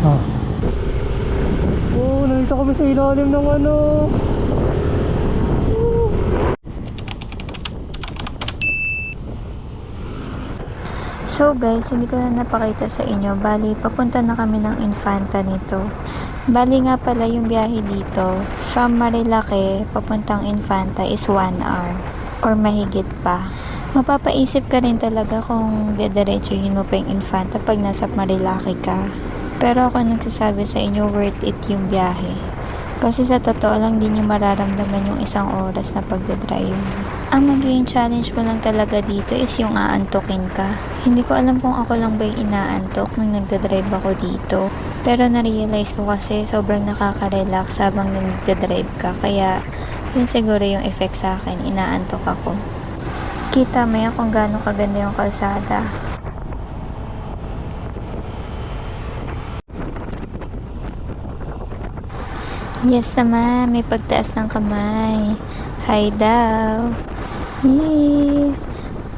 Ah. Oh, nandito kami sa ilalim ng ano. So guys, hindi ko na napakita sa inyo. Bali, papunta na kami ng Infanta nito. Bali nga pala yung biyahe dito, from Marilake papuntang Infanta is 1 hour or mahigit pa. Mapapaisip ka rin talaga kung dediretsuhin mo pa yung Infanta pag nasa Marilake ka. Pero ako nagsasabi sa inyo, worth it yung biyahe. Kasi sa totoo lang din yung mararamdaman yung isang oras na pagdadrive. Ang magiging challenge mo lang talaga dito is yung aantukin ka. Hindi ko alam kung ako lang ba yung inaantok nung nagdadrive ako dito. Pero na-realize ko kasi sobrang nakaka-relax habang nagdadrive ka. Kaya yun siguro yung effect sa akin, inaantok ako. Kita mo yan kung gaano kaganda yung kalsada. Yes naman, may pagtaas ng kamay. Hi daw. Yee.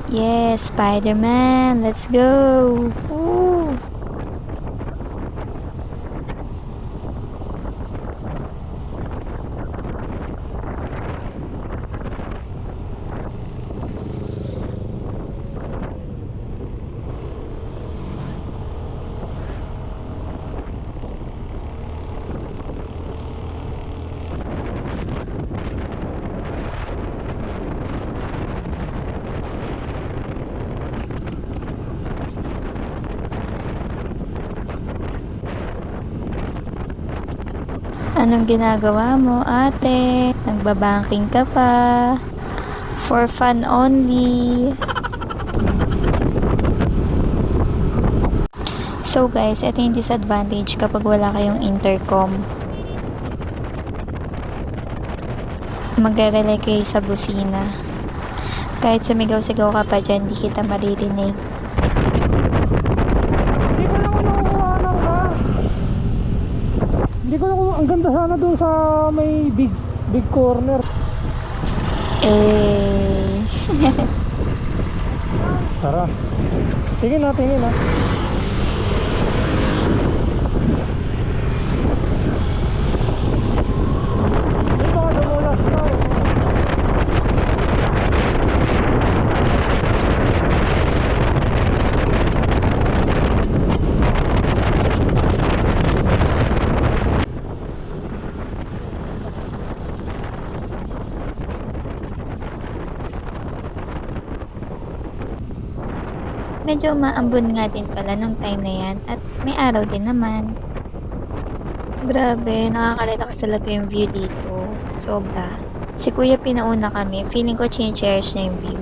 Yes, Spider-Man, let's go. Woo. Anong ginagawa mo, ate? Nagbabanking ka pa? For fun only. So guys, ito yung disadvantage kapag wala kayong intercom. Mag-relay kayo sa busina. Kahit sumigaw-sigaw ka pa dyan, di kita maririnig. Hindi ko lang ang ganda sana doon sa may big corner. Tara. Tingin na. Ito ka dumulas na. Medyo maambon nga din pala nung time na yan at may araw din naman. Grabe, nakaka-relax talaga yung view dito. Sobra. Si Kuya pinauna kami, feeling ko chine-cherish na yung view.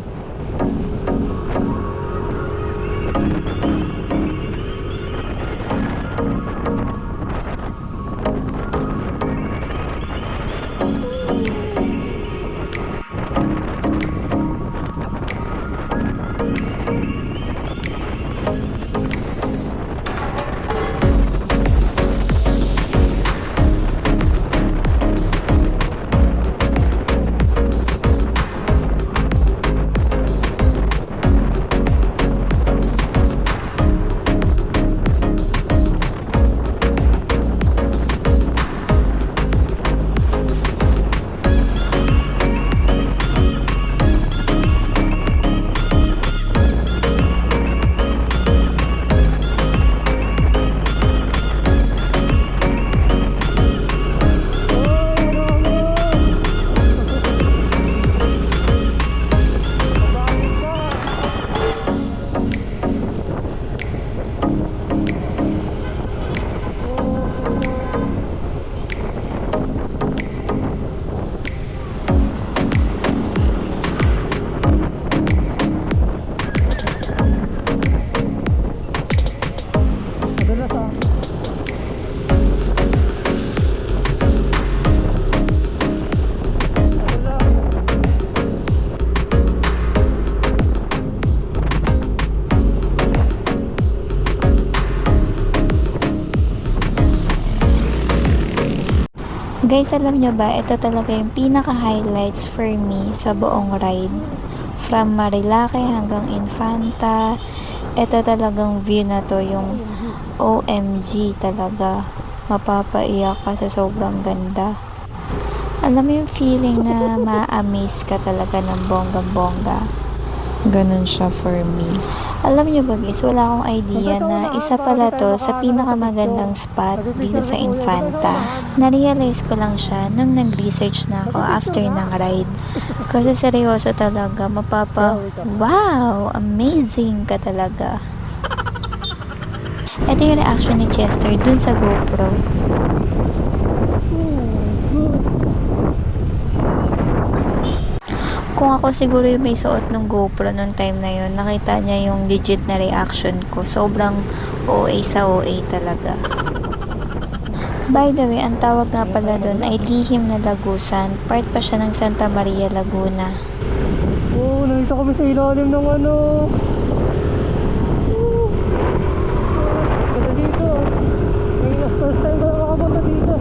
Guys, alam nyo ba, ito talaga yung pinaka-highlights for me sa buong ride. From Marilake hanggang Infanta, ito talagang view na to, yung OMG talaga. Mapapaiyak ka sa sobrang ganda. Alam mo yung feeling na ma-amaze ka talaga ng bonggang-bongga. Ganun siya for me. Alam niyo ba guys, wala akong idea na isa pala to sa pinakamagandang spot dito sa Infanta. Na-realize ko lang siya nung nag-research na ako after ng ride. Kasi seryoso talaga, wow, amazing ka talaga. Ito yung reaction ni Chester dun sa GoPro. Kung ako siguro yung may suot ng GoPro nung time na yun, nakita niya yung legit na reaction ko. Sobrang OA sa OA talaga. By the way, ang tawag nga pala doon ay Lihim na Lagusan. Part pa siya ng Santa Maria, Laguna. Oo, nakita kami sa ilalim ng ano. Ganda dito. First time ko nakakapunta dito.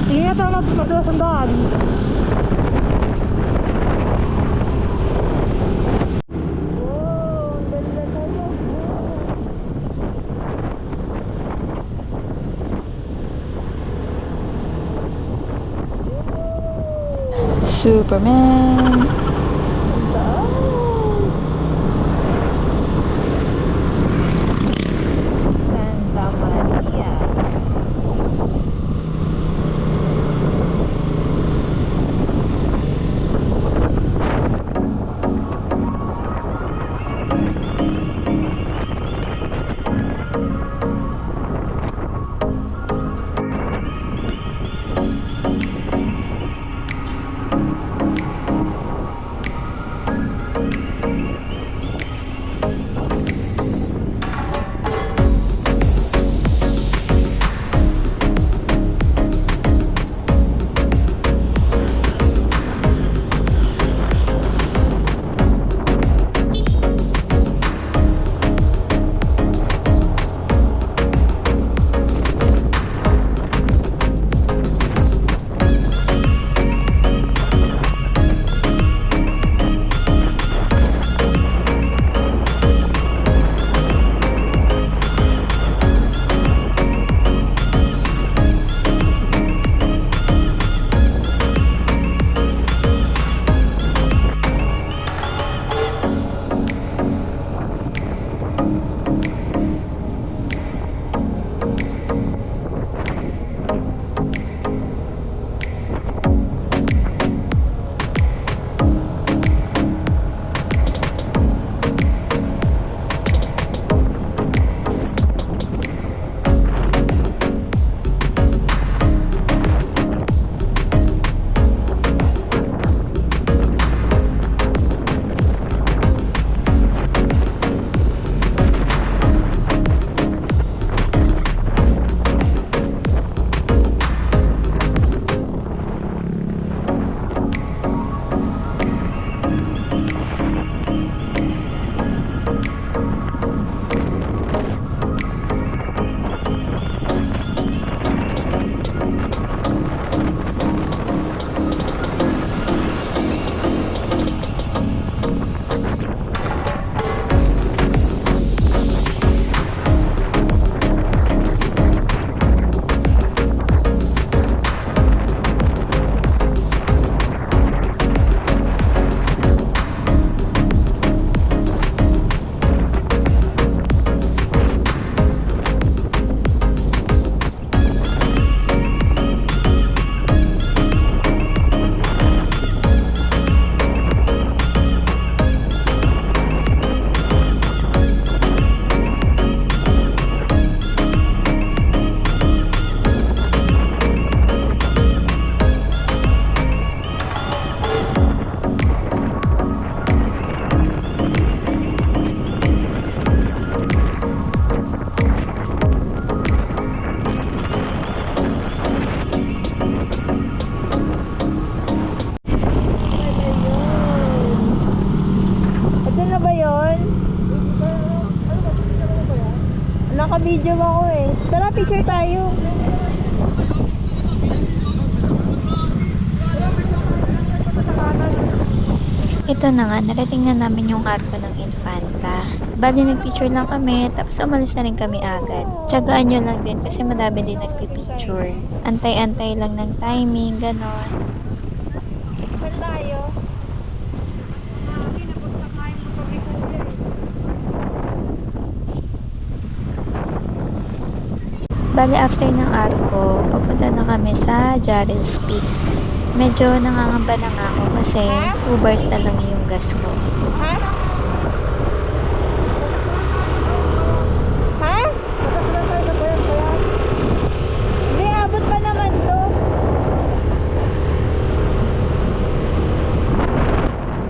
Ingat ang madalas ang daan. Superman! Santa Maria. Naka-video ako eh. Tara, picture tayo. Ito na nga, narating na namin yung arko ng Infanta. Bali, nag-picture lang kami, tapos umalis na rin kami agad. Tsagaan nyo lang din kasi madami din nagpipicture. Antay-antay lang ng timing, ganon. Saan tayo? Bali, after ng arko, papunta na kami sa Jarrell's Peak. Medyo nangangamba na nga ako kasi 2 bars na lang yung gas ko. Ha? Ha? Hindi, abot pa naman to.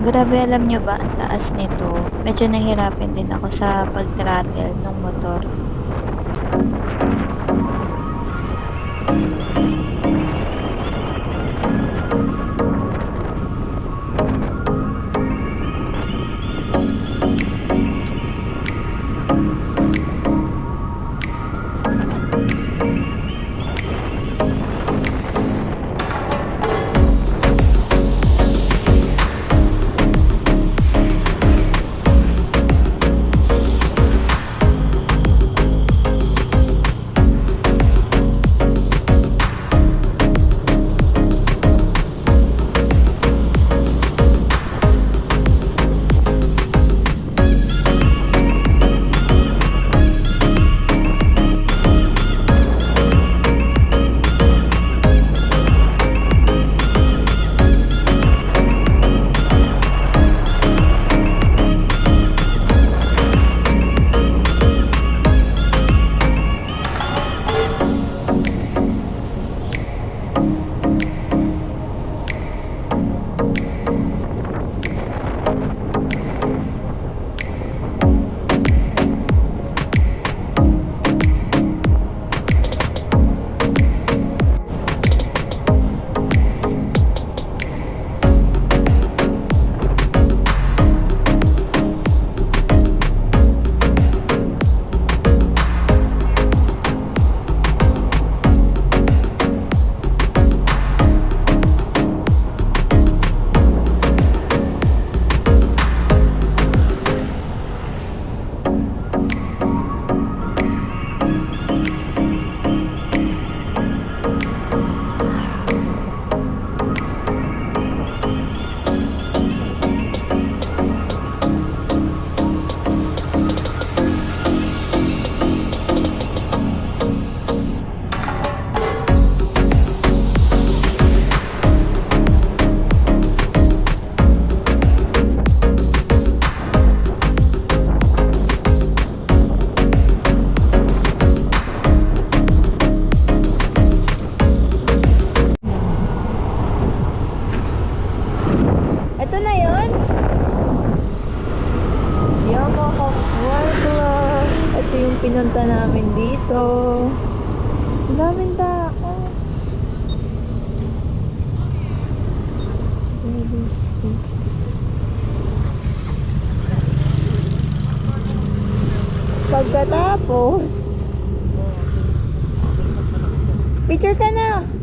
Grabe, alam nyo ba, ang taas nito. Medyo nahirapan din ako sa pag-throttle ng motor. Ito na yun? Yamaha World Club. Ito yung pinunta namin dito. Ang daming tao. Pagkatapos, picture ka na.